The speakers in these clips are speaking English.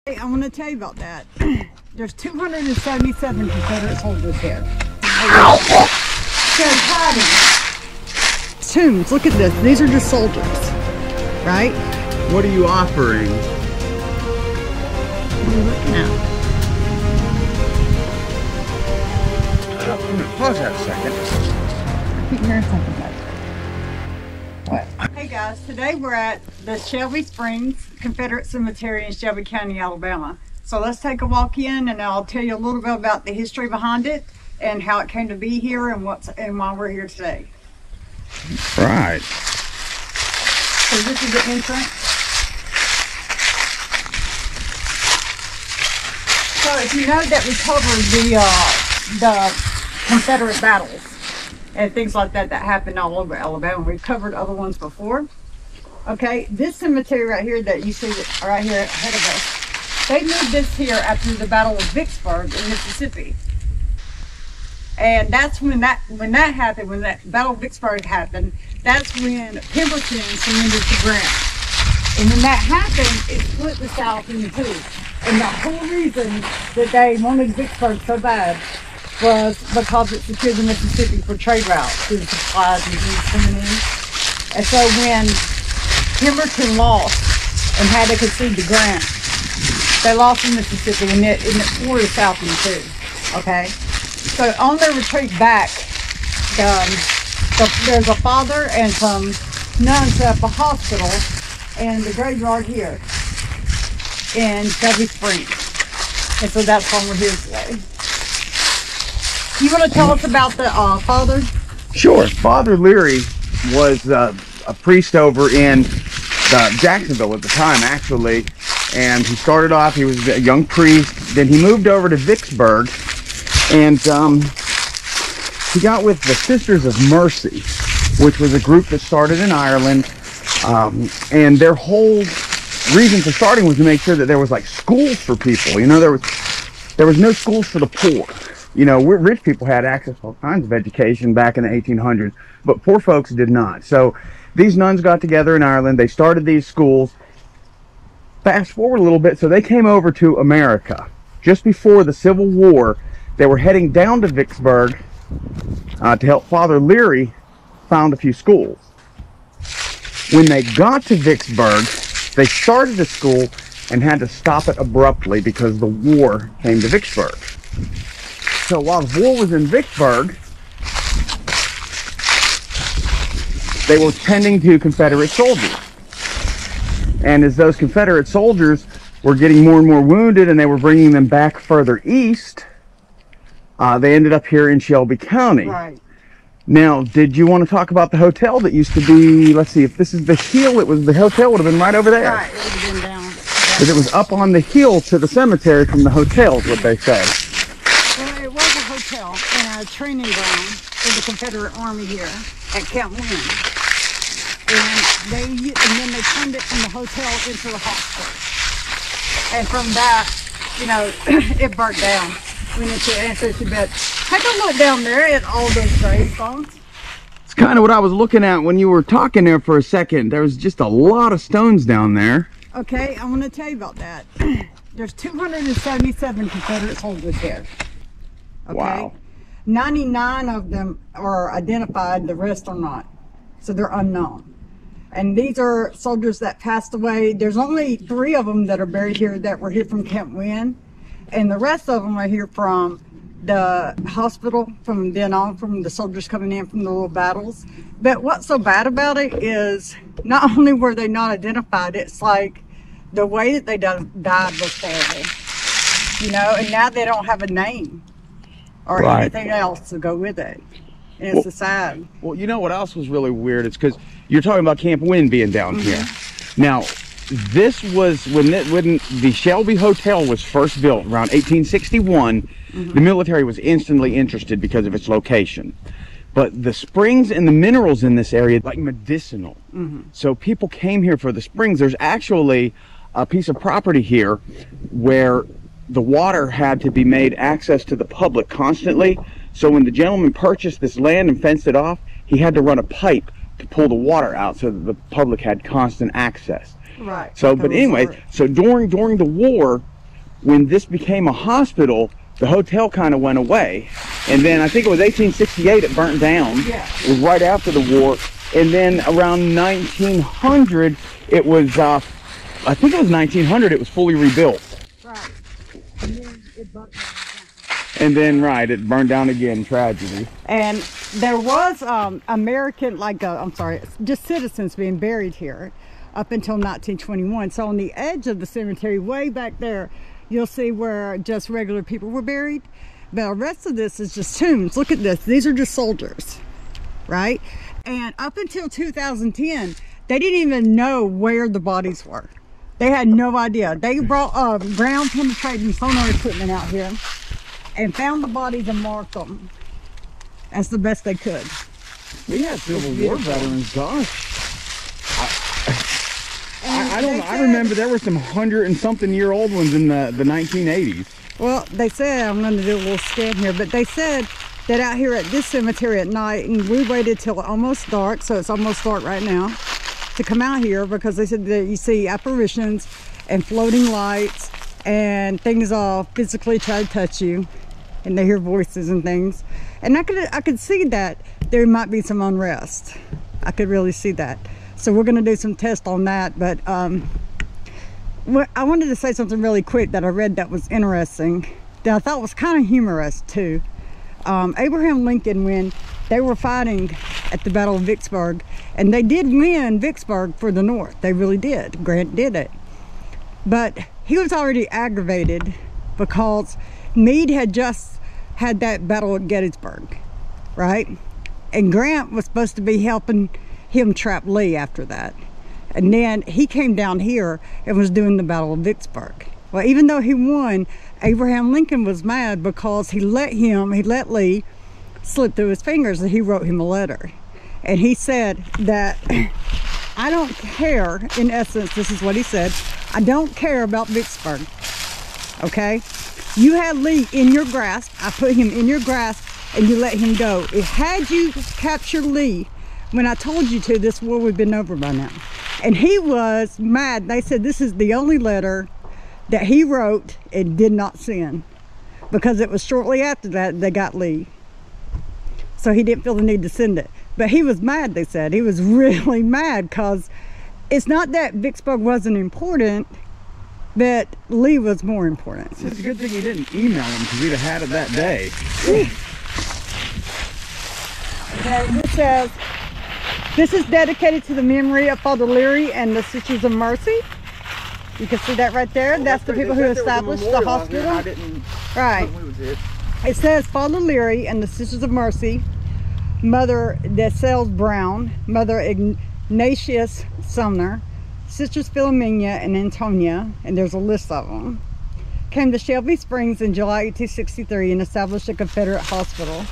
Hey, I want to tell you about that. There's 277 Confederate soldiers here. They're hiding. Tombs, look at this. These are just soldiers, right? What are you offering? What are you looking at? Pause that a second. I keep hearing something back. What? Hey guys, today we're at the Shelby Springs Confederate Cemetery in Shelby County, Alabama. So let's take a walk in and I'll tell you a little bit about the history behind it and how it came to be here and why we're here today. Right. So this is the entrance. So if you know that we covered the Confederate battles and things like that that happened all over Alabama. We've covered other ones before. Okay, this cemetery right here that you see right here ahead of us, they moved this here after the Battle of Vicksburg in Mississippi. And that's when that happened, when that Battle of Vicksburg happened, that's when Pemberton surrendered to Grant. And when that happened, it split the South in two. And the whole reason that they wanted Vicksburg so bad was because it secured the Mississippi for trade routes through the supplies and things coming in. And so when Pemberton lost and had to concede to Grant, they lost in Mississippi and it tore the South in two. Okay? So on their retreat back, there's a father and some nuns at the hospital and the graveyard here in Shelby Springs. And so that's why we're here today. You want to tell us about the father? Sure. Father Leary was a priest over in Jacksonville at the time, actually. And he started off, he was a young priest. Then he moved over to Vicksburg. And he got with the Sisters of Mercy, which was a group that started in Ireland. And their whole reason for starting was to make sure that there was like schools for people. You know, there was no schools for the poor. You know, rich people had access to all kinds of education back in the 1800s, but poor folks did not. So these nuns got together in Ireland. They started these schools. Fast forward a little bit, so they came over to America. Just before the Civil War, they were heading down to Vicksburg to help Father Leary found a few schools. When they got to Vicksburg, they started a school and had to stop it abruptly because the war came to Vicksburg. So while the war was in Vicksburg, they were tending to Confederate soldiers. And as those Confederate soldiers were getting more and more wounded and they were bringing them back further east, they ended up here in Shelby County. Right. Now, did you want to talk about the hotel that used to be, let's see, if this is the hill, the hotel would have been right over there. Right, it would have been down. Because it was up on the hill to the cemetery from the hotel, is what they say. Well, it was a hotel and a training ground for the Confederate Army here at Camp Wynn. And then they turned it from the hotel into the hospital. And from that, you know, it burnt down. We need to answer to bed. Take a look down there at all those gravestones. It's kind of what I was looking at when you were talking there for a second. There was just a lot of stones down there. Okay, I want to tell you about that. There's 277 Confederate soldiers here. Okay? Wow. 99 of them are identified, the rest are not. So they're unknown. And these are soldiers that passed away. There's only 3 of them that are buried here that were here from Camp Wynn. And the rest of them are here from the hospital, from then on, from the soldiers coming in from the little battles. But what's so bad about it is not only were they not identified, it's like the way that they died was terrible. You know, and now they don't have a name or anything else to go with it. And it's sad. Well, you know what else was really weird? It's because you're talking about Camp Wynn being down here. Now, this was when the Shelby Hotel was first built around 1861. The military was instantly interested because of its location. But the springs and the minerals in this area, like medicinal. So people came here for the springs. There's actually a piece of property here where the water had to be made access to the public constantly. So when the gentleman purchased this land and fenced it off, he had to run a pipe to pull the water out so that the public had constant access. Right. So, but anyway, so during the war, when this became a hospital, the hotel kind of went away. And then I think it was 1868 it burnt down. Yeah. It was right after the war. And then around 1900, it was, I think it was 1900, it was fully rebuilt. Right. And then it burnt down. And then, right, it burned down again, tragedy. And there was American, just citizens being buried here up until 1921. So on the edge of the cemetery, way back there, you'll see where just regular people were buried. But the rest of this is just tombs. Look at this. These are just soldiers, right? And up until 2010, they didn't even know where the bodies were. They had no idea. They brought ground penetrating sonar equipment out here and found the bodies and marked them as the best they could. We had Civil War veterans, gosh. I remember there were some 100-and-something-year-old ones in the 1980s. Well, they said, I'm going to do a little scan here, but they said that out here at this cemetery at night, and we waited till almost dark, so it's almost dark right now, to come out here because they said that you see apparitions and floating lights and things all physically try to touch you, and they hear voices and things. And I could see that there might be some unrest. I could really see that. So we're going to do some tests on that, but I wanted to say something really quick that I read that was interesting, that I thought was kind of humorous too. Abraham Lincoln, when they were fighting at the Battle of Vicksburg, and they did win Vicksburg for the North. They really did. Grant did it. But he was already aggravated because Meade had just had that battle at Gettysburg, right? And Grant was supposed to be helping him trap Lee after that. And then he came down here and was doing the Battle of Vicksburg. Well, even though he won, Abraham Lincoln was mad because he let Lee slip through his fingers, and he wrote him a letter. And he said that, I don't care, in essence, this is what he said, I don't care about Vicksburg, okay? You had Lee in your grasp, I put him in your grasp, and you let him go. Had you captured Lee when I told you to, this war would have been over by now. And he was mad. They said this is the only letter that he wrote and did not send, because it was shortly after that they got Lee. So he didn't feel the need to send it. But he was mad, they said. He was really mad because it's not that Vicksburg wasn't important, but Lee was more important. It's a good thing he didn't email him, because we'd have had it that day. Okay, this says, this is dedicated to the memory of Father Leary and the Sisters of Mercy. You can see that right there. That's the people who established the hospital. Right. It says Father Leary and the Sisters of Mercy, Mother DeSales Brown, Mother Ignatius Sumner, Sisters Philomena and Antonia, and there's a list of them, came to Shelby Springs in July 1863 and established a Confederate hospital.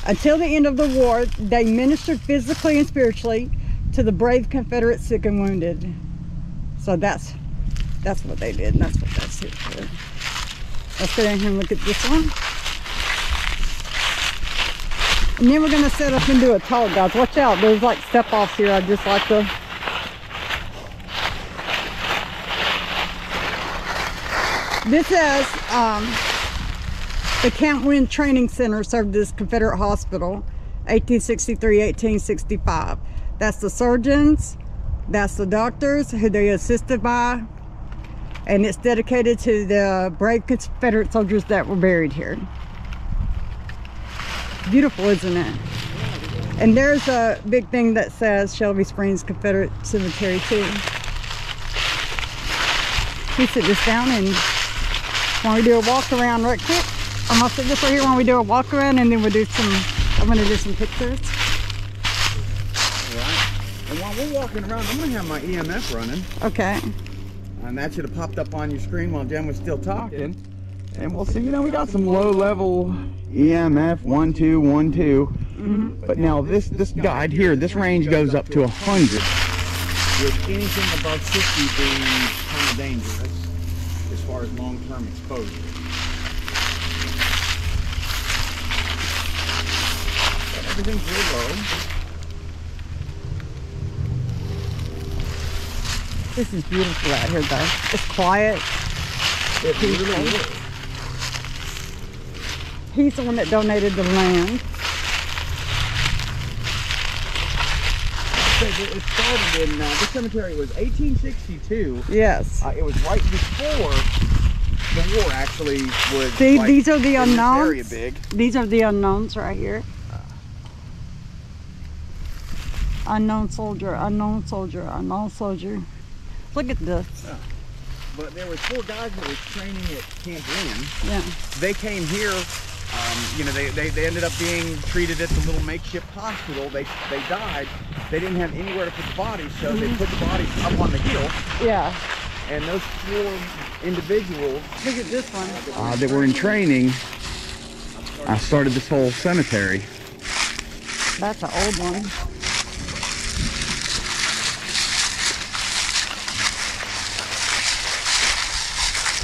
Until the end of the war, they ministered physically and spiritually to the brave Confederate sick and wounded. So that's what they did, and that's what that's here for. Let's go down here and look at this one. And then we're going to set up and do a talk, guys. Watch out, there's like step-offs here. I just like to... This says, the Camp Wind Training Center served this Confederate hospital, 1863-1865. That's the surgeons, that's the doctors who they assisted by, and it's dedicated to the brave Confederate soldiers that were buried here. Beautiful, isn't it? And there's a big thing that says Shelby Springs Confederate Cemetery too. You sit this down, and when we do a walk around right quick, I'm gonna sit this right here when we do a walk around, and then we'll do some, I'm gonna do some pictures. Alright. And while we're walking around, I'm gonna have my EMF running. Okay. And that should have popped up on your screen while Jen was still talking. And we'll see, we got some low level EMF 1, 2, 1, 2. But now this guide here, this range goes up to 100. With anything above 50 being kind of dangerous as far as long-term exposure. But everything's real low. This is beautiful out here, guys. It's quiet. It really is. He's the one that donated the land. It started in, this cemetery was 1862. Yes. It was right before the war actually was. See, like, these are the in this area unknowns. big. These are the unknowns right here. Unknown soldier, unknown soldier, unknown soldier. Look at this. Yeah. But there was 4 guys that was training at Camp Lynn. Yeah. They came here. You know, they ended up being treated at the little makeshift hospital. They died. They didn't have anywhere to put the bodies, so they put the bodies up on the hill. Yeah. And those 4 individuals, Look at this one. that were in training, started this whole cemetery. That's an old one.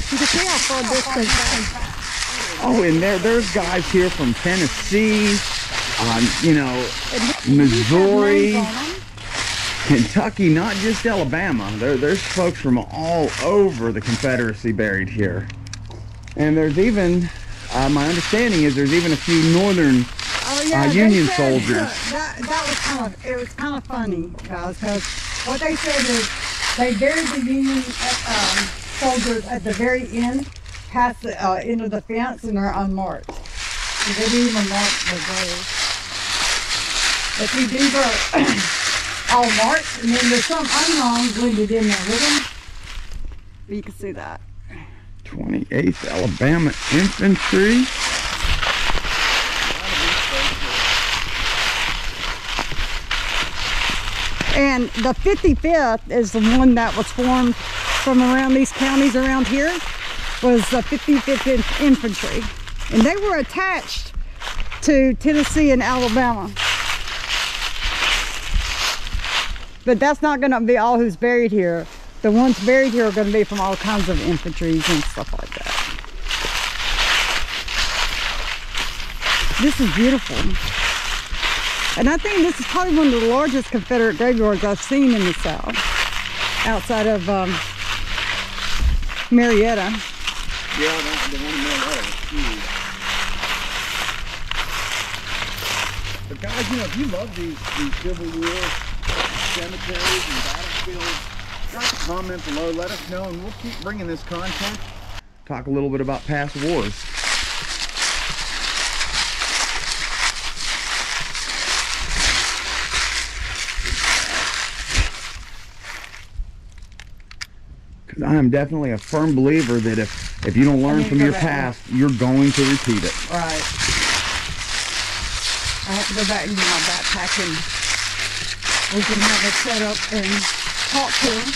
You can see how far this goes back. Oh, and there's guys here from Tennessee, you know, Missouri, Kentucky, not just Alabama. There's folks from all over the Confederacy buried here. And there's even, my understanding is there's even a few northern Union soldiers. It was kind of funny, guys, because what they said is they buried the Union soldiers at the very end, past the end of the fence, and they're unmarked. So they didn't even mark the graves. But see, these are all marked, and then there's some unknown blended in there with them. But you can see that. 28th Alabama Infantry. And the 55th is the one that was formed from around these counties around here, was the 55th Infantry. And they were attached to Tennessee and Alabama. But that's not going to be all who's buried here. The ones buried here are going to be from all kinds of infantries and stuff like that. This is beautiful. And I think this is probably one of the largest Confederate graveyards I've seen in the South, outside of Marietta. Yeah, the one in Marietta is huge. But guys, you know, if you love these Civil War cemeteries and battlefields, drop a comment below, let us know, and we'll keep bringing this content. Talk a little bit about past wars. I am definitely a firm believer that if you don't learn from your past, you're going to repeat it. Right. I have to go back and get my backpack and we can have it set up and talk to them.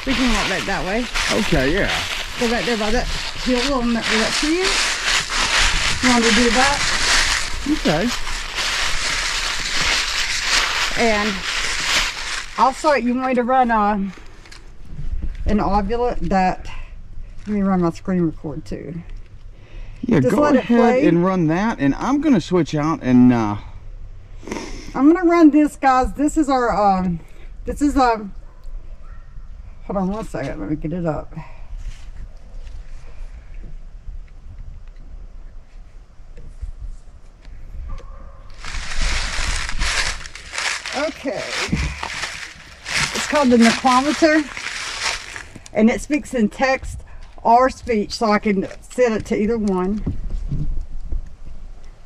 We can walk back that way. Okay, yeah. Go back there by that hill on that, where that tree is. You want to do that? Okay. And also, you want me to run an ovulate that, let me run my screen record too. Yeah, Just go ahead and run that, and I'm going to switch out and I'm going to run this, guys. This is our, hold on one second, let me get it up. Okay, it's called the necrometer, and it speaks in text or speech, so I can set it to either one.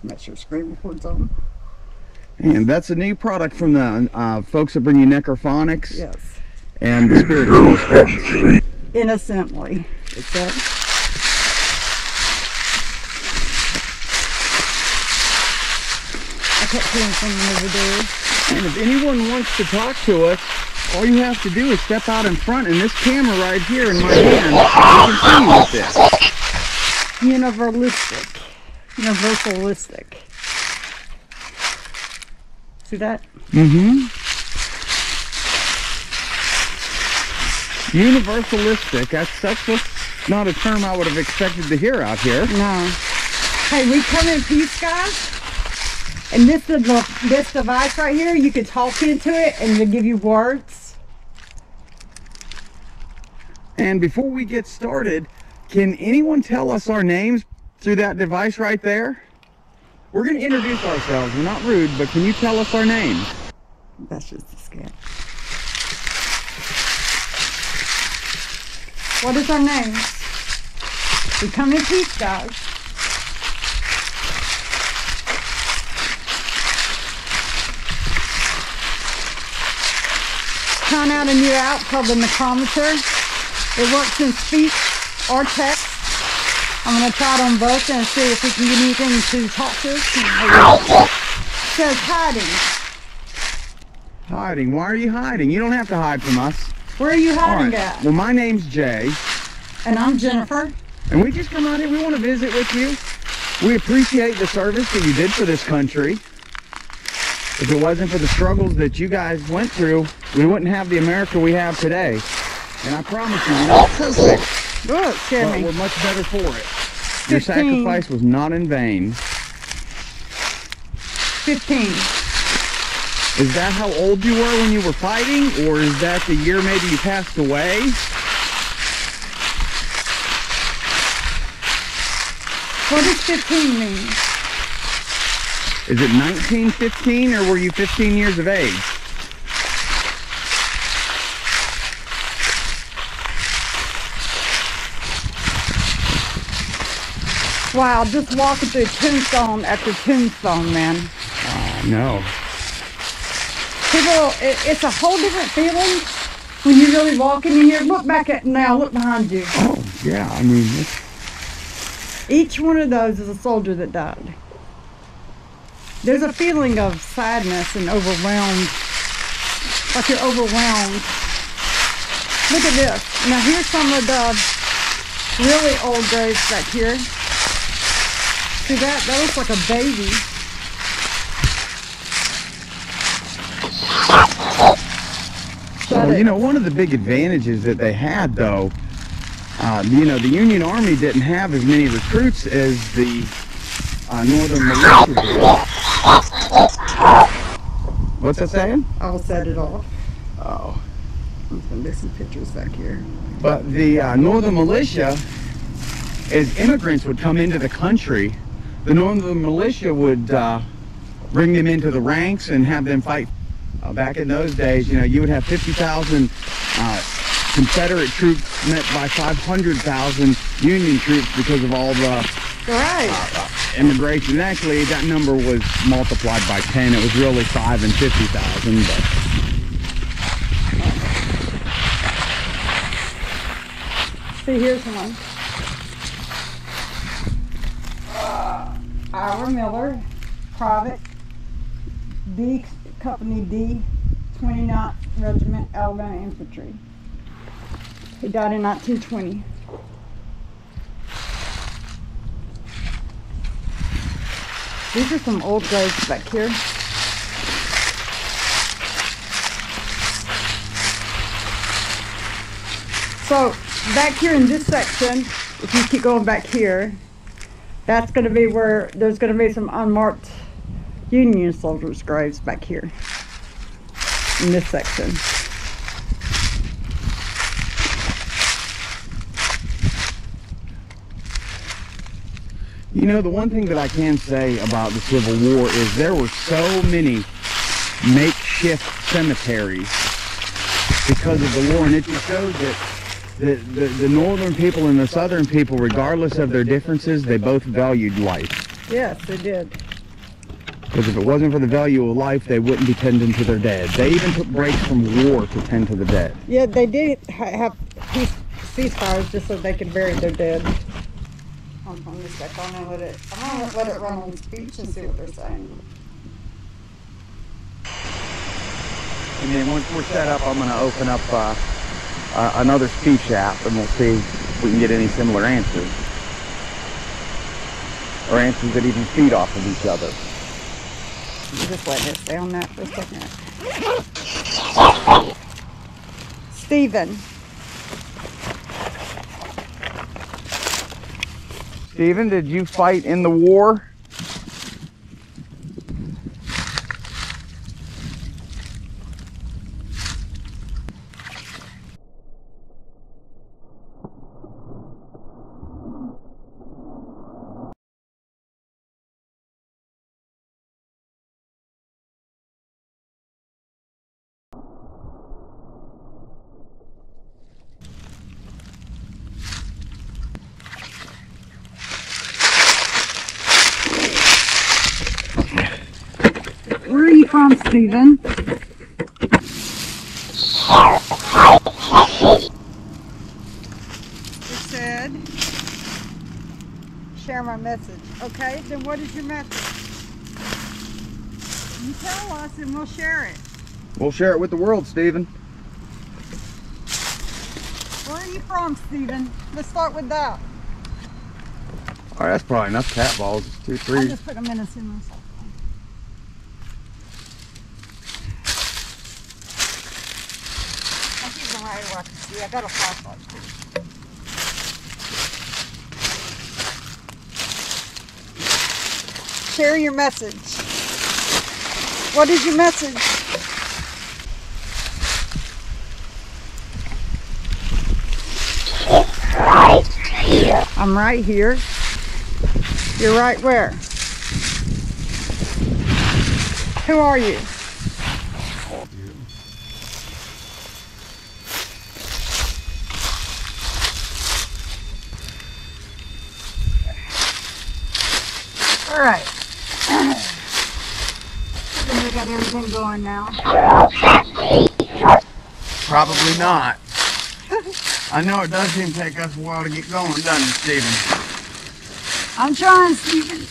Make sure screen records on. And that's a new product from the folks that bring you Necrophonics. Yes. And the Spirit. Innocently, it said. I kept hearing something over there. And if anyone wants to talk to us, all you have to do is step out in front, and this camera right here in my hand, you can see with this. Universalistic. Universalistic. See that? Mm-hmm. Universalistic. That's not a term I would have expected to hear out here. No. Hey, we come in peace, guys. And this device right here, you could talk into it and it'll give you words. And before we get started, can anyone tell us our names through that device right there? We're going to introduce ourselves. We're not rude, but can you tell us our names? That's just a sketch. What is our name? We come in peace, guys. Trying out a new app called the Micrometer. It works in speech or text. I'm going to try it on both and see if we can get anything to talk to. It says hiding. Hiding? Why are you hiding? You don't have to hide from us. Where are you hiding Right. at? Well, my name's Jay. And I'm Jennifer. And we just come out here. We want to visit with you. We appreciate the service that you did for this country. If it wasn't for the struggles that you guys went through, we wouldn't have the America we have today. And I promise you, we're not perfect. Look, But me. we're much better for it. Your 15. sacrifice was not in vain. 15. Is that how old you were when you were fighting? Or is that the year maybe you passed away? What does 15 mean? Is it 1915 or were you 15 years of age? Wow, just walking through tombstone after tombstone, man. No. People, it's a whole different feeling when you really walk in here. Look back at now, look behind you. Oh, yeah, I mean, Each one of those is a soldier that died. There's a feeling of sadness and overwhelmed, like you're overwhelmed. Look at this. Now here's some of the really old graves back here. See that? That looks like a baby. well, you know, one of the big advantages that they had, though, you know, the Union Army didn't have as many recruits as the Northern Militia did. What's that saying? I will set it off. Oh. There's gonna be some pictures back here. But the Northern Militia, as immigrants would come into the country, the Northern Militia would bring them into the ranks and have them fight. Back in those days, you know, you would have 50,000 Confederate troops met by 500,000 Union troops because of all the immigration. And actually, that number was multiplied by 10. It was really 5 and 50,000. See, here's one. Ira Miller, Private, D Company D, 29th Regiment, Alabama Infantry. He died in 1920. These are some old graves back here. So back here in this section, if you keep going back here, that's going to be where there's going to be some unmarked Union soldiers' graves back here in this section. You know, the one thing that I can say about the Civil War is there were so many makeshift cemeteries because of the war, and it just shows that the northern people and the southern people, regardless of their differences, they both valued life. Yes, they did. Because if it wasn't for the value of life, they wouldn't be tending to their dead. They even took breaks from war to tend to the dead. Yeah, they did have ceasefires just so they could bury their dead. I'm going to check on and let it run on speech and see what they're saying. And then once we're set up, I'm going to open up another speech app, and we'll see if we can get any similar answers. Or answers that even feed off of each other. Just let it stay on that for a second. Stephen. Stephen, did you fight in the war? from, Stephen? It said, share my message. Okay, then what is your message? You tell us and we'll share it. We'll share it with the world, Stephen. Where are you from, Stephen? Let's start with that. All right, that's probably enough cat balls. It's 2, 3. I'll just put them in and see myself. I'll keep them right where I can see. I got a flashlight. Share your message. What is your message? Right here. I'm right here. You're right where? Who are you? All right. I got everything going now. Probably not. I know it does seem to take us a while to get going, doesn't it, Stephen? I'm trying, Stephen.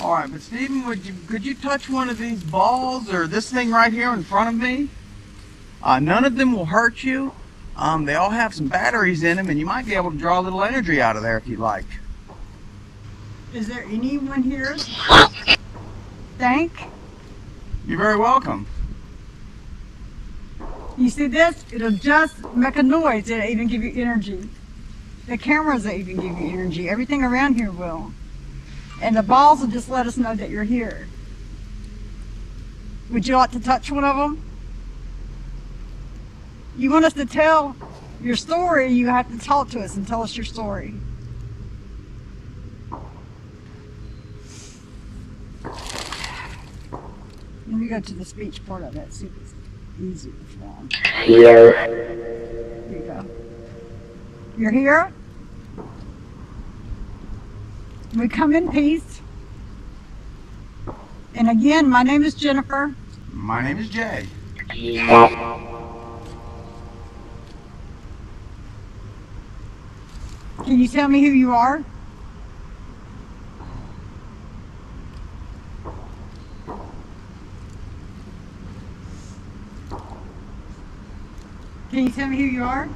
All right, but Stephen, could you touch one of these balls or this thing right here in front of me? None of them will hurt you. They all have some batteries in them, and you might be able to draw a little energy out of there if you'd like. Is there anyone here? Thank. You're very welcome. You see this? It'll just make a noise. It'll even give you energy. The cameras will even give you energy. Everything around here will. And the balls will just let us know that you're here. Would you like to touch one of them? You want us to tell your story, you have to talk to us and tell us your story. Let me go to the speech part of it, see if it's easier for them. Here. Here you go. You're here? We come in peace. And again, my name is Jennifer. My name is Jay. Can you tell me who you are? Can you tell me who you are?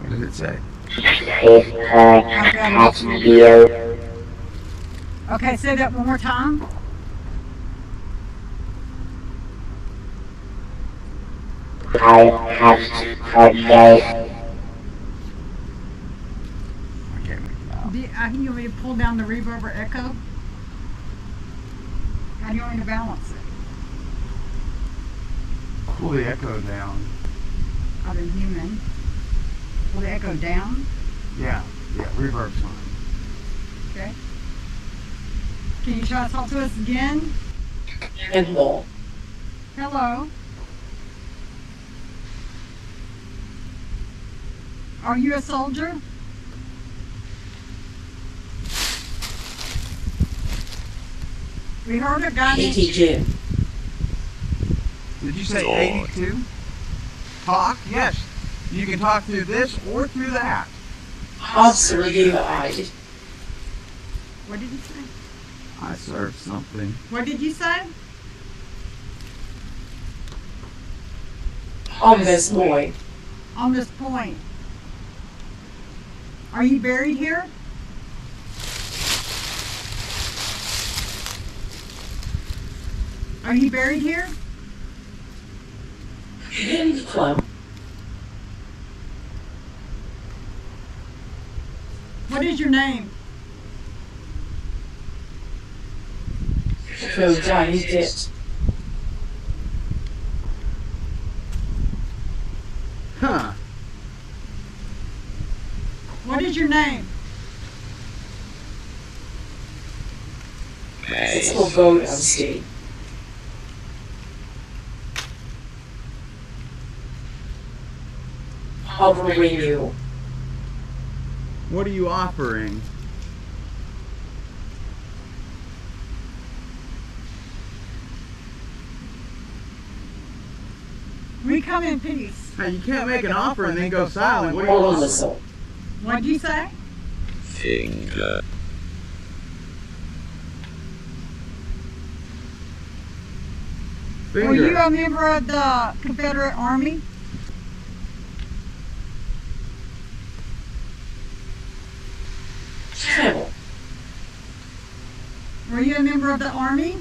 What did it say? Okay, say that one more time. I have to forget. I can't make it out. You want me to pull down the reverb or echo? How do you want me to balance it? Pull the echo down. I've been human. Pull the echo down? Yeah, reverb's fine. Okay. Can you try to talk to us again? Hello. Hello. Are you a soldier? We heard a guy named... 82. Did you say 82? Talk? Yes. You can talk through this or through that. Officer Levi. What did you say? I served something. What did you say? On this boy. On this point. Are you buried here? Are you buried here? In the club. What is your name? Go down his debt. Huh. What is your name? It's all vote on state. covering you. What are you offering? We come in peace. Hey, you can't make an offer and then go silent. What are you Roll a offering? missile. What'd you say? Finger. Were you Finger. a member of the Confederate Army? Camel. Were you a member of the Army?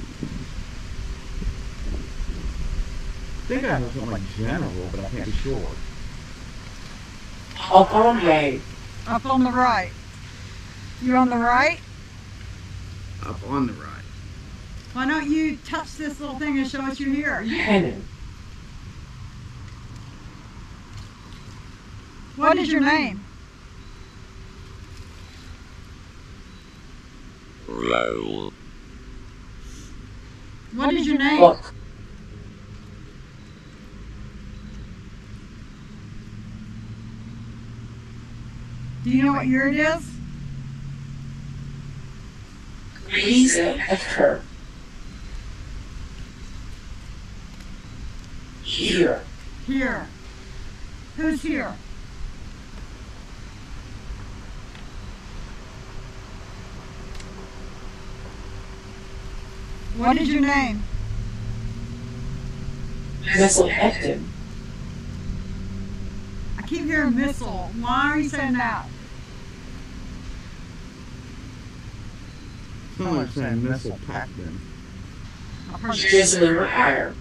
I think I was something like general, but I can't be sure. Up on right. Up on the right. You on the right? Up on the right. Why don't you touch this little thing and show us you're here? Cannon. What is your name? Roll. What is your name? Look. Do you know what year it is? Gaze at her. Here. Here. Who's here? What is your name? Missile active. I keep hearing missile. Why are you saying that? Someone was saying missile pack then. I've heard Drizzling higher.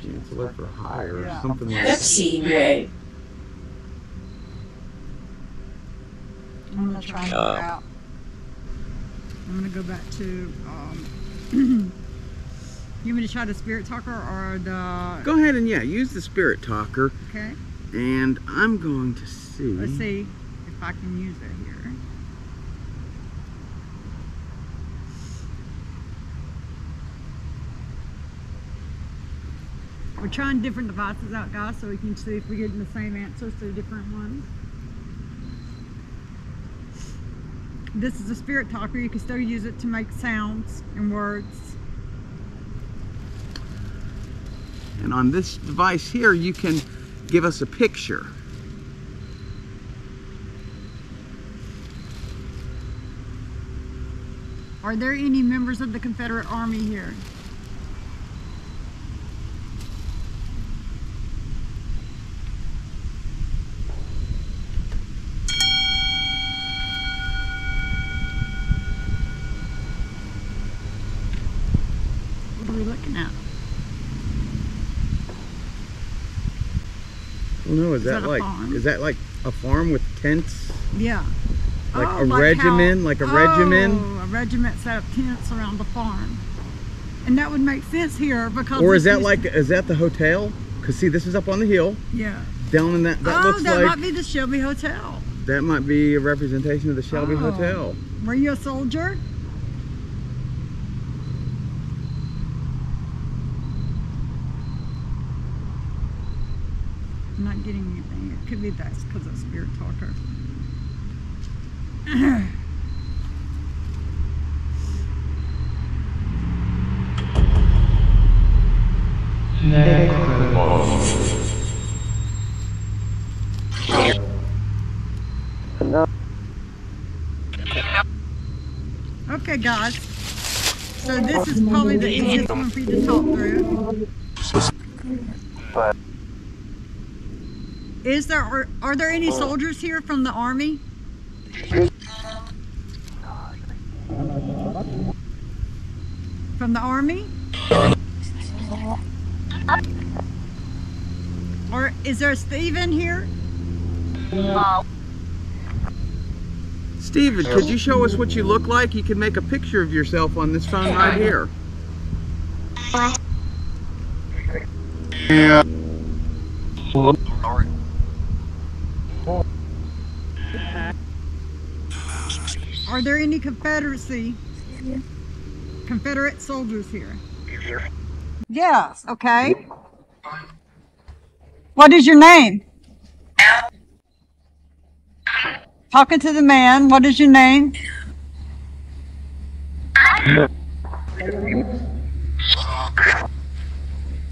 Chancellor for hire, Yeah. or something like that. Pepsi way. I'm gonna try and figure out. I'm gonna go back to. You want me to try the spirit talker or the? Go ahead and use the spirit talker, Okay. and I'm going to see. Let's see if I can use it here. We're trying different devices out, guys, so we can see if we're getting the same answers to different ones. This is a spirit talker. You can still use it to make sounds and words. And on this device here, you can give us a picture. Are there any members of the Confederate Army here? What are we looking at? Oh no, is that that a like farm? is that like a farm with tents? Yeah. Like Oh, a regiment? Like a regiment? Oh, a regiment set up tents around the farm. And that would make sense here because... Or this is that used like to- is that the hotel? Cause see, this is up on the hill. Yeah. Down in that Oh, looks that like might be the Shelby Hotel. that might be a representation of the Shelby Oh. Hotel. Were you a soldier? I'm not getting anything. It could be that's because of spirit talker. Okay, guys. So this is probably the easiest one for you to talk through. Is there are there any soldiers here from the Army? From the Army? Or is there a Stephen here? Steven, could you show us what you look like? You can make a picture of yourself on this phone right here. Yeah. Are there any Confederate soldiers here? Yes. Okay. What is your name? Talking to the man. What is your name?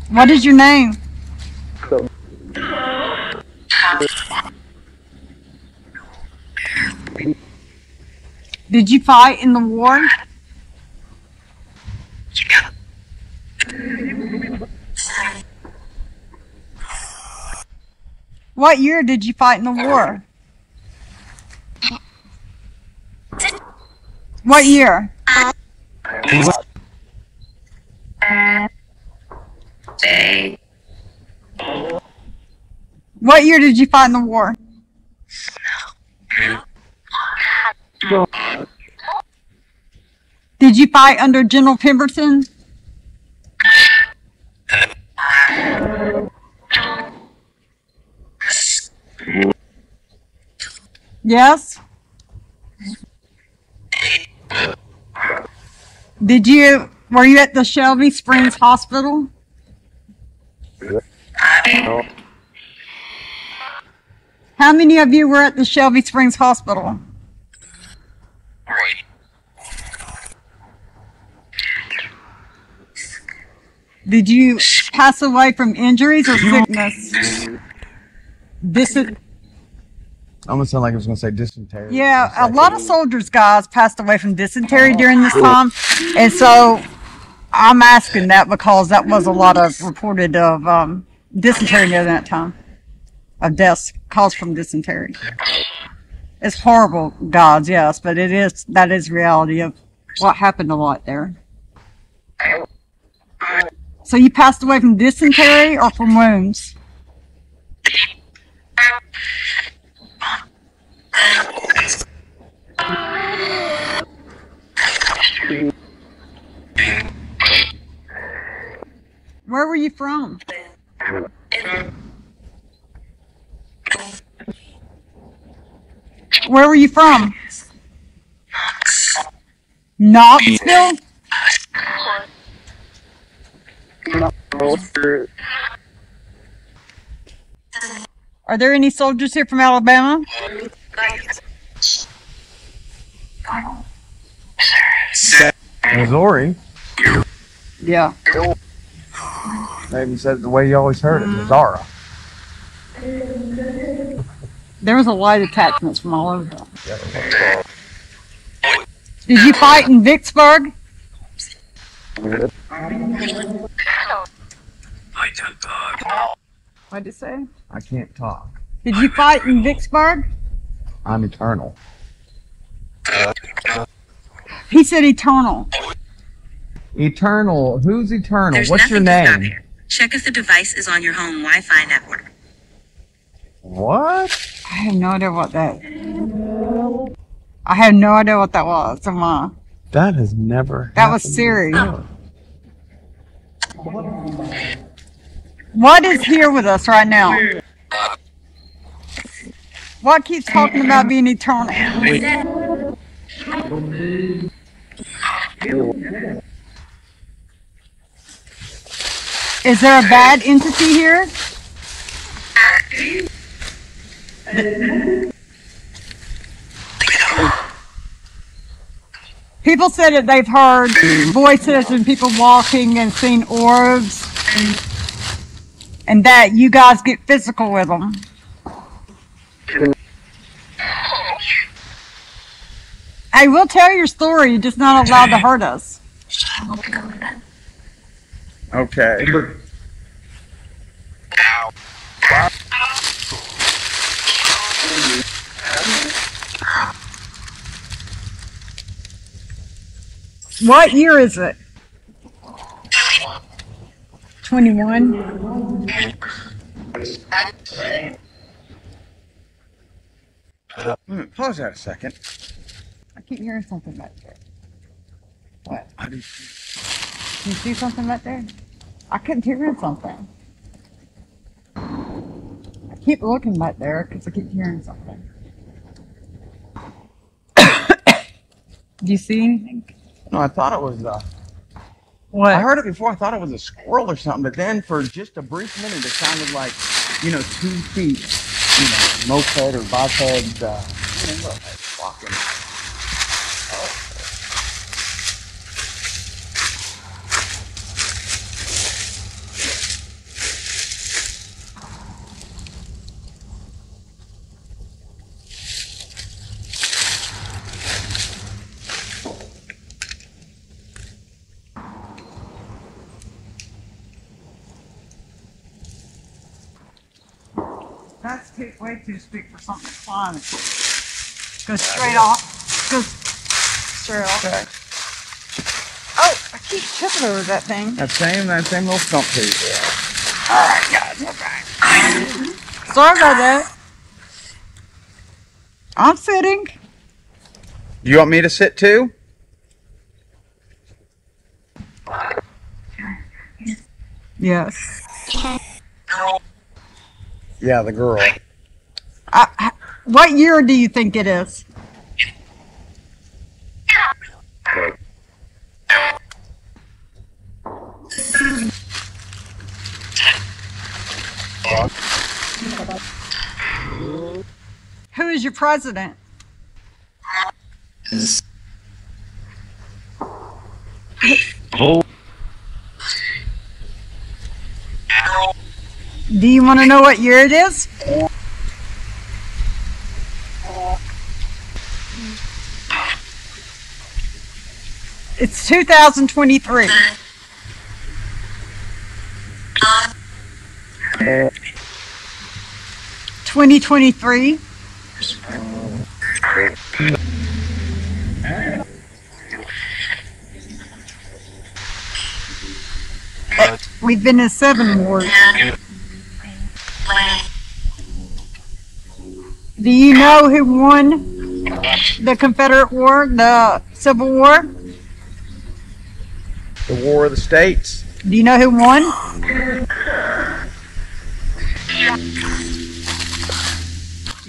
What is your name? Did you fight in the war? What year did you fight in the war? What year? What year did you fight in the war? Did you fight under General Pemberton? Yes? Were you at the Shelby Springs Hospital? How many of you were at the Shelby Springs Hospital? Did you pass away from injuries or sickness? I almost sound like I was going to say dysentery. Yeah, a lot of soldiers, guys, passed away from dysentery during this time. And so I'm asking that because that was a lot of reported of dysentery during that time, of deaths caused from dysentery. It's horrible, gods, yes, but that is reality of what happened a lot there. So you passed away from dysentery or from wounds? Where were you from? Where were you from? Knoxville? Are there any soldiers here from Alabama? Missouri. Yeah. Maybe said it the way you always heard it, Missouri. There was a lot of attachments from all over. Did you fight in Vicksburg? I can't talk. What'd it say? I can't talk. Did you fight in Vicksburg? I'm eternal. He said eternal. Eternal? Who's eternal? There's What's your nothing to stop name? here. Check if the device is on your home Wi-Fi network. What? I have no idea what that. I have no idea what that was. That has never That was happened Siri. before. What is here with us right now? What keeps talking about being eternal? Is there a bad entity here? People said that they've heard voices and people walking and seen orbs, and that you guys get physical with them. Hey, we'll tell your story, you're just not allowed to hurt us. Okay. What year is it? 21? Pause that a second. I keep hearing something back there. What? I do. Can you see something back there? I couldn't hear something. I keep looking back there because I keep hearing something. Do you see anything? No, I thought it was What? I heard it before. I thought it was a squirrel or something, but then for just a brief minute, it sounded like 2 feet, moped or biped, walking. That's way too steep for something to climb. Go straight off. Go straight off. Okay. Oh, I keep tripping over that thing. That same little stump piece. All right, guys, we're back. Sorry about that. I'm sitting. Do you want me to sit too? Yes. Yeah, the girl. What year do you think it is? Who is your president? Do you want to know what year it is? It's 2023. 2023. We've been in 7 wars. Do you know who won the Confederate War, the Civil War? The War of the States. Do you know who won?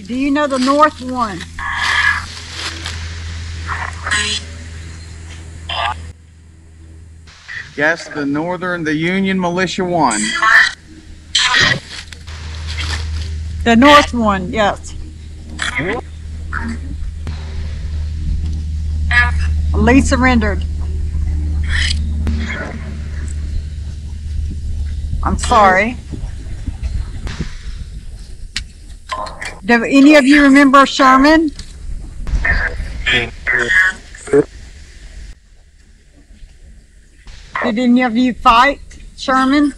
Do you know the North won? Yes, the Union Militia won. The North won, yes. Lee surrendered. I'm sorry. Do any of you remember Sherman? Did any of you fight Sherman?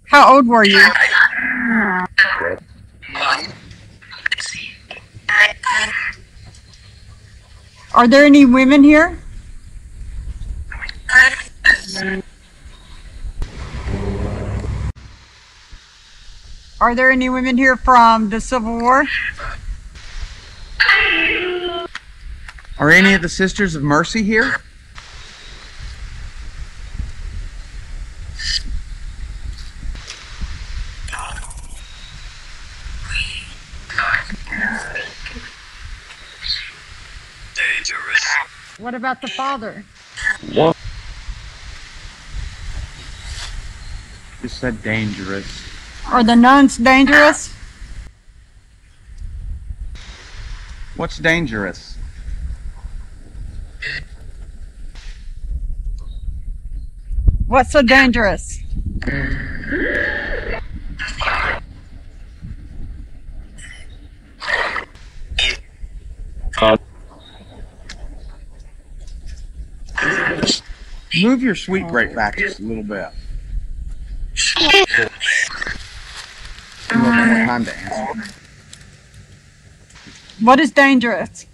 How old were you? Are there any women here? Are there any women here from the Civil War? Are any of the Sisters of Mercy here? Dangerous. What about the father? What? You said dangerous. Are the nuns dangerous? What's dangerous? What's so dangerous? Move your sweet break back just a little bit. A little bit more time to answer. What is dangerous?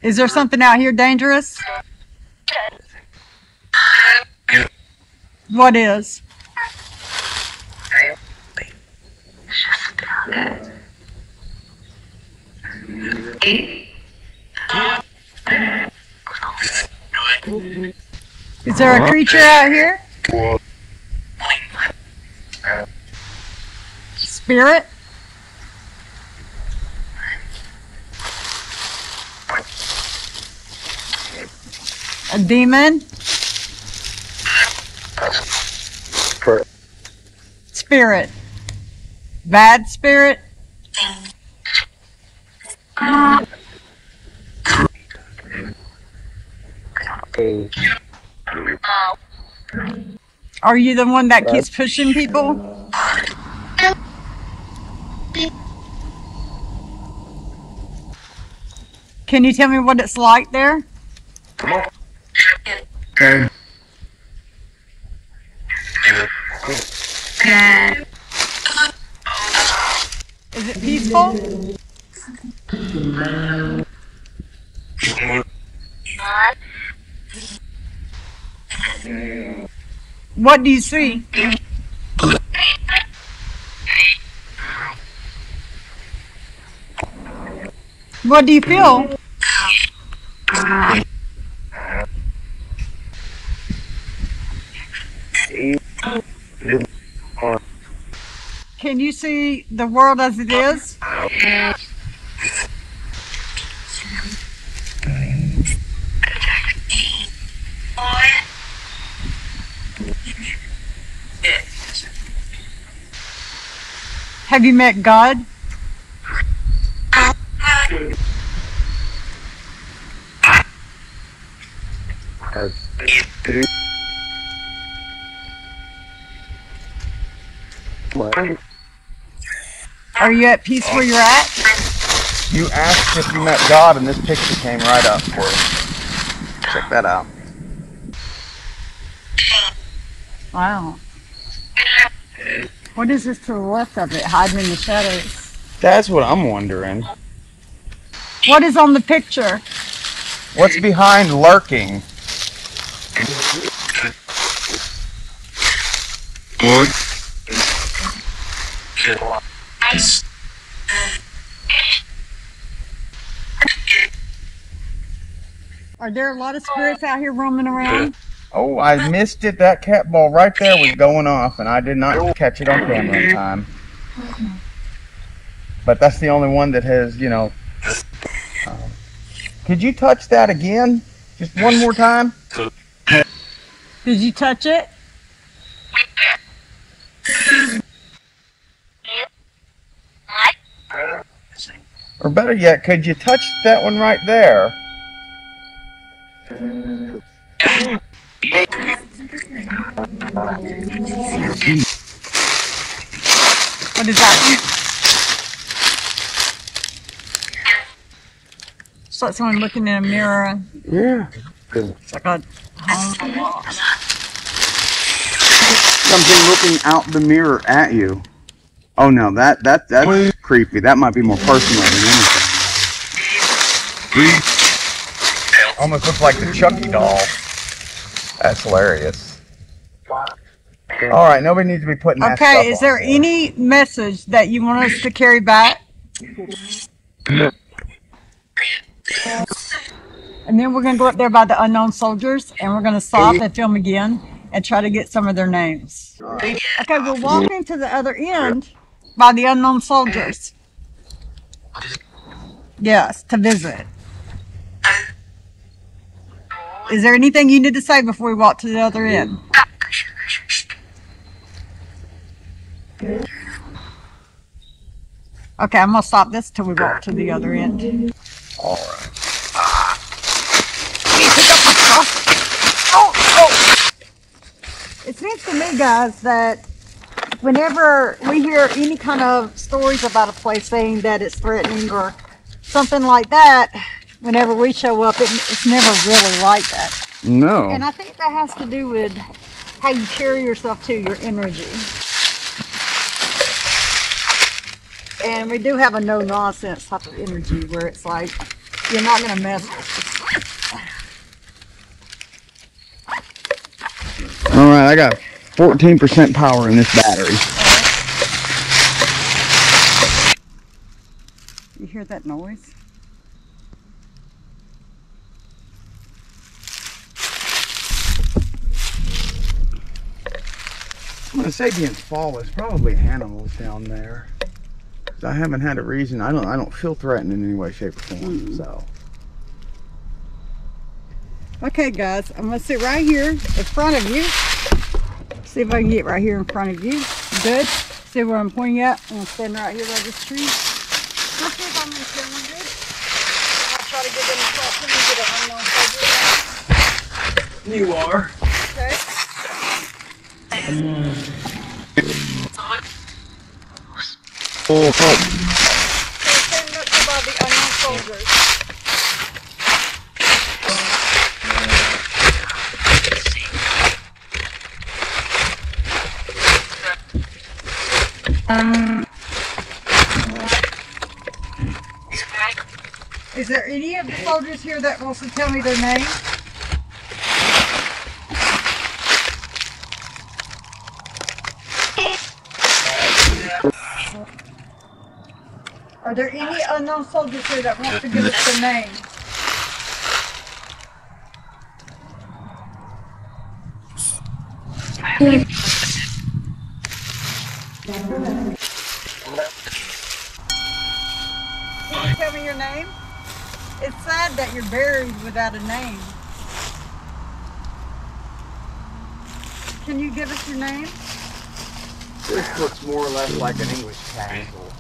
Is there something out here dangerous? What is? Is there a creature out here? Spirit? A demon? Spirit. Bad spirit? Are you the one that keeps pushing people? Can you tell me what it's like there? Okay. Is it peaceful? What do you see? What do you feel? Can you see the world as it is? Have you met God? Are you at peace where you're at? You asked if you met God, and this picture came right up for you. Check that out. Wow. What is this to the left of it, hiding in the shadows? That's what I'm wondering. What is on the picture? What's behind lurking? Are there a lot of spirits out here roaming around? Oh, I missed it. That cat ball right there was going off, and I did not catch it on camera in time. But that's the only one that has, you know. Could you touch that again? Just one more time? Did you touch it? Or better yet, could you touch that one right there? What is that? It's like someone looking in a mirror. Yeah. It's like a Something looking out the mirror at you. Oh no, that's creepy. That might be more personal than anything. Almost looks like the Chucky doll. That's hilarious. All right, nobody needs to be putting that stuff Okay, is there on any message that you want us to carry back? And then we're going to go up there by the unknown soldiers, and we're going to stop and film again and try to get some of their names. Okay, we're walking to the other end by the unknown soldiers. Yes, to visit. Is there anything you need to say before we walk to the other end? Okay, I'm going to stop this till we walk to the other end. All right. It seems to me, guys, that whenever we hear any kind of stories about a place saying that it's threatening or something like that, whenever we show up, it's never really like that. No. And I think that has to do with how you carry yourself to your energy. And we do have a no-nonsense type of energy where it's like, you're not going to mess with us. All right, I got 14% power in this battery. You hear that noise? I'm gonna say being fall, there's probably animals down there. 'Cause I haven't had a reason. I don't feel threatened in any way, shape, or form. So. Okay, guys, I'm gonna sit right here in front of you. See if I can get right here in front of you. Good. See where I'm pointing at? I'm gonna stand right here by this tree. Let's see if I'm gonna film good. I'll try to get in the front and get an unknown soldier. You are. Okay. Oh, So stand up above the unknown soldiers. Is there any of the soldiers here that wants to tell me their name? Are there any unknown soldiers here that want to give us their name? Can you tell me your name? It's sad that you're buried without a name. Can you give us your name? this looks more or less like an English castle.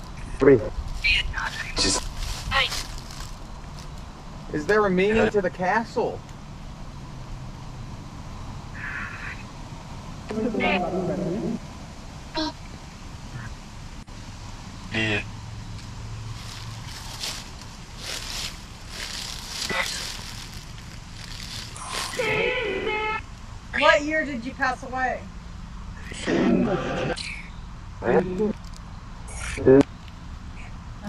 Is there a meaning to the castle? What year did you pass away? I'm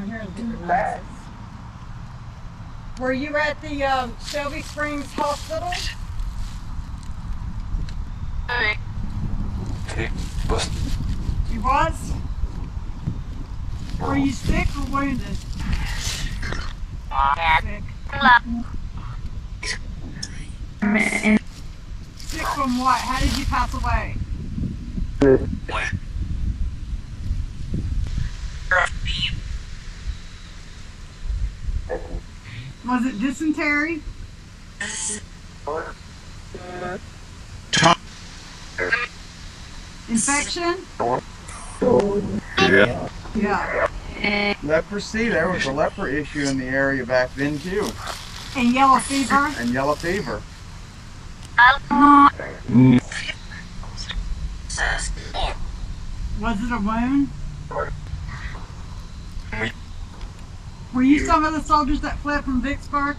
hearing different voices. Were you at the Shelby Springs Hospital? You was? Were you sick or wounded? Sick. Sick from what? How did you pass away? Was it dysentery? Infection? Yeah. Yeah. Leprosy, there was a leper issue in the area back then too. And yellow fever? And yellow fever. Was it a wound? Were you some of the soldiers that fled from Vicksburg?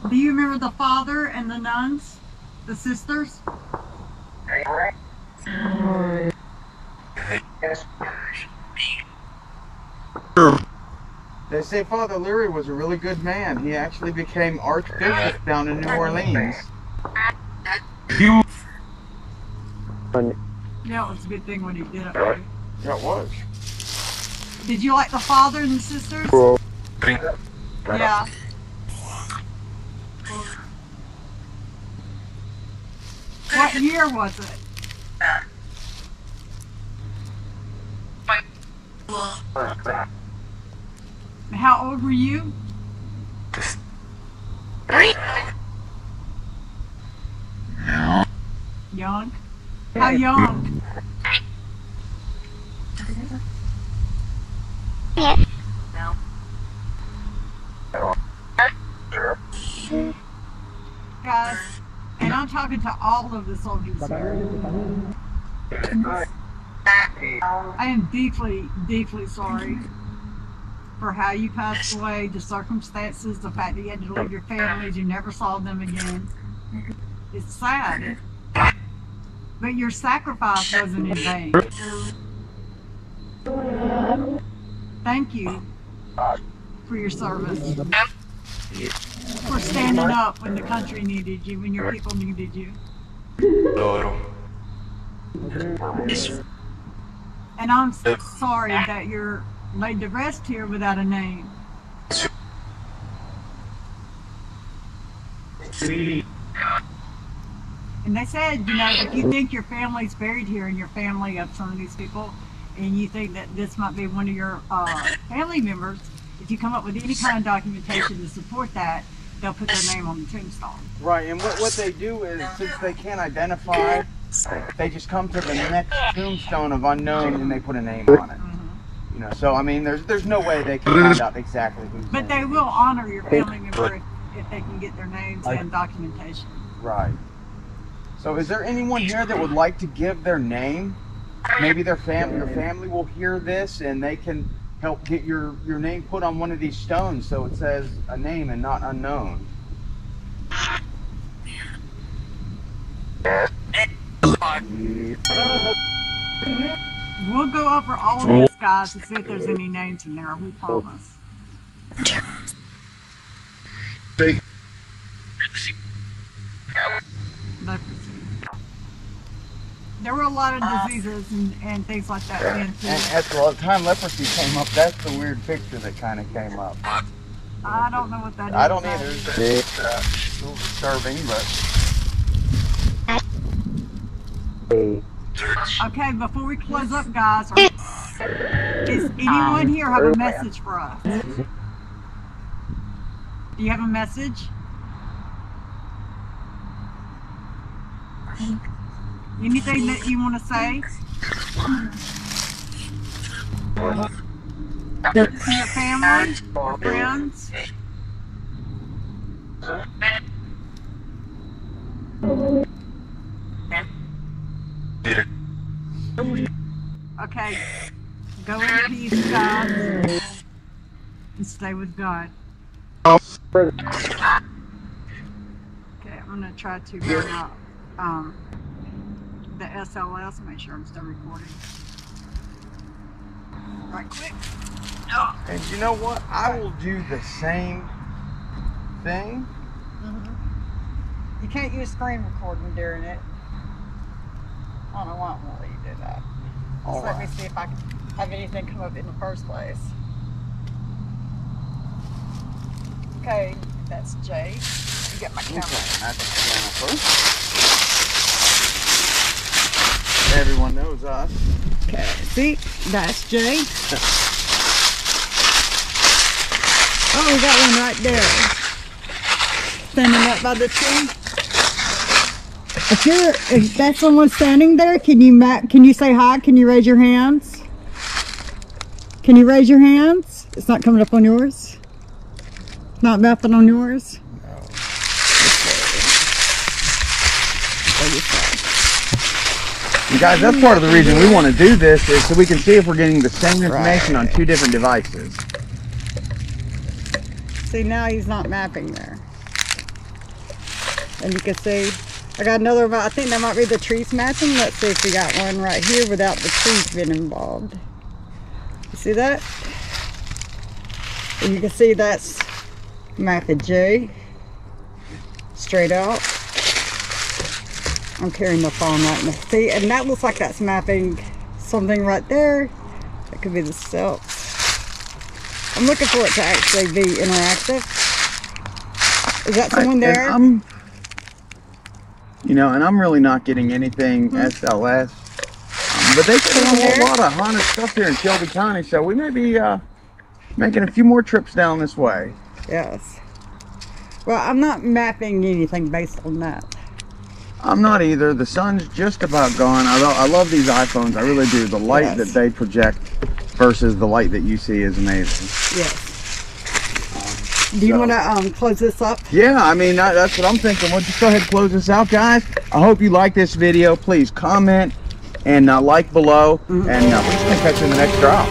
Do you remember the father and the nuns? The sisters? They say Father Leary was a really good man. He actually became Archbishop down in New Orleans. Yeah, it was a good thing when he did it. Right? Yeah, it was. Did you like the father and the sisters? Yeah. What year was it? How old were you? Young? How young? Guys, and I'm talking to all of the soldiers here. I am deeply, deeply sorry for how you passed away, the circumstances, the fact that you had to leave your families, you never saw them again. It's sad. But your sacrifice wasn't in vain. Thank you for your service. For standing up when the country needed you, when your people needed you. And I'm sorry that you're laid to rest here without a name. And they said, you know, if you think your family's buried here and your family of some of these people, and you think that this might be one of your family members, if you come up with any kind of documentation to support that, they'll put their name on the tombstone. Right, and what they do is, since they can't identify, they just come to the next tombstone of unknown and they put a name on it. You know, so I mean, there's no way they can find out exactly who's. But they will honor your family member if they can get their names and documentation. Right. So is there anyone here that would like to give their name? Maybe your family will hear this and they can help get your name put on one of these stones so it says a name and not unknown. We'll go over all of these guys and see if there's any names in there, we promise. Leprosy. There were a lot of diseases and things like that then too. And at the time leprosy came up, that's the weird picture that kind of came up. I don't know what that is. I don't either. It's a little disturbing, but... Okay, before we close up, guys, does anyone here have a message for us? Do you have a message? Anything that you want to say? To your family or friends? Okay, go in peace, guys, and stay with God. Okay, I'm gonna try to bring up the SLS, make sure I'm still recording. Right quick. And you know what? I will do the same thing. You can't use screen recording during it. I don't know why I'm gonna let you do that. Just let me see if I can have anything come up in the first place. Okay, that's Jay. You get my camera. Okay, that's the camera first. Everyone knows us. Okay, see, that's Jay. Oh, we got one right there. Standing up by the tree. If that's someone standing there, can you say hi? Can you raise your hands? Can you raise your hands? It's not coming up on yours? Not nothing on yours? No. You guys, that's part of the reason we want to do this is so we can see if we're getting the same information on two different devices. See, now he's not mapping there. And you can see, I got another, I think that might be the trees mapping. Let's see if we got one right here without the trees being involved. You see that? And you can see that's mapping J. Straight out. I'm carrying my phone right now. See, and that looks like that's mapping something right there. That could be the cells. I'm looking for it to actually be interactive. Is that someone there? You know, and I'm really not getting anything SLS. But they put a whole lot of haunted stuff here in Shelby County, so we may be making a few more trips down this way. Yes. Well, I'm not mapping anything based on that. I'm not either. The sun's just about gone. I love these iPhones. I really do. The light that they project versus the light that you see is amazing. Yes. Do you want to close this up? Yeah, I mean, that's what I'm thinking. We'll just go ahead and close this out, guys. I hope you like this video. Please comment and like below. And we're just going to catch you in the next drop.